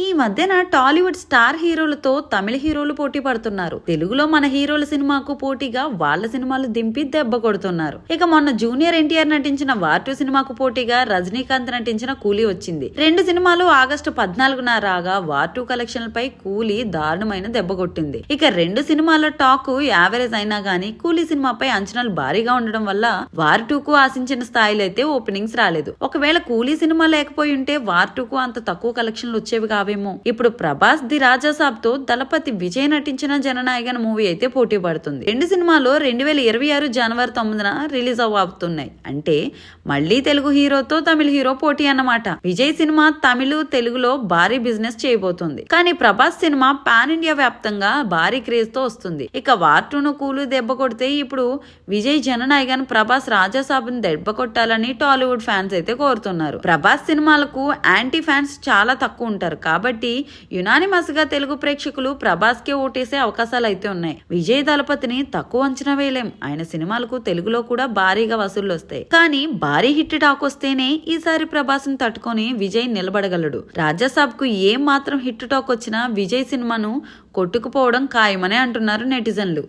ఈ మధ్యన టాలీవుడ్ స్టార్ హీరోలతో తమిళ హీరోలు పోటీ పడుతున్నారు. తెలుగులో మన హీరోల సినిమాకు పోటీగా వాళ్ళ సినిమాలు దింపి దెబ్బ కొడుతున్నారు. ఇక మొన్న జూనియర్ ఎన్టీఆర్ నటించిన వార్ 2 సినిమాకు పోటీగా రజనీకాంత్ నటించిన కూలీ వచ్చింది. రెండు సినిమాలు ఆగస్టు 14న రాగా వార్ 2 కలెక్షన్లపై కూలీ దారుణమైన దెబ్బ కొట్టింది. ఇక రెండు సినిమాల టాక్ యావరేజ్ అయినా గానీ కూలీ సినిమాపై అంచనాలు భారీగా ఉండడం వల్ల వార్ 2కు ఆశించిన స్థాయిలో అయితే ఓపెనింగ్స్ రాలేదు. ఒకవేళ కూలీ సినిమా లేకపోయి ఉంటే వార్ 2కు అంత తక్కువ కలెక్షన్లు వచ్చేవి కావేమో. ఇప్పుడు ప్రభాస్ ది రాజాసాబ్ తో దళపతి విజయ్ నటించిన జననాయకన్ మూవీ అయితే పోటీ పడుతుంది. రెండు సినిమాలు 2026 జనవరి 9న రిలీజ్ అవుతున్నాయి. అంటే మళ్లీ తెలుగు హీరోతో తమిళ హీరో పోటీ అన్నమాట. విజయ్ సినిమా తమిళ తెలుగులో భారీ బిజినెస్ చేయబోతుంది. కానీ ప్రభాస్ సినిమా పాన్ ఇండియా వ్యాప్తంగా భారీ క్రేజ్ తో వస్తుంది. ఇక వార్ 2ను కూలు దెబ్బ కొడితే ఇప్పుడు విజయ్ జననాయకన్ ప్రభాస్ రాజాసాబ్ ని దెబ్బ కొట్టాలని టాలీవుడ్ ఫ్యాన్స్ అయితే కోరుతున్నారు. ప్రభాస్ సినిమాలకు యాంటీ ఫ్యాన్స్ చాలా తక్కువ ఉంటారు కాబట్టి యునానిమస్ గా తెలుగు ప్రేక్షకులు ప్రభాస్ కే ఓటేసే అవకాశాలు అయితే ఉన్నాయి. విజయ్ దళపతిని తక్కువ అంచనా వేయలేం. ఆయన సినిమాలకు తెలుగులో కూడా భారీగా వసూళ్లు వస్తాయి. కానీ భారీ హిట్ టాక్ వస్తేనే ఈసారి ప్రభాస్ ని తట్టుకొని విజయ్ నిలబడగలడు. రాజాసాబ్ కు ఏం మాత్రం హిట్ టాక్ వచ్చినా విజయ్ సినిమాను కొట్టుకుపోవడం ఖాయమని అంటున్నారు నెటిజన్లు.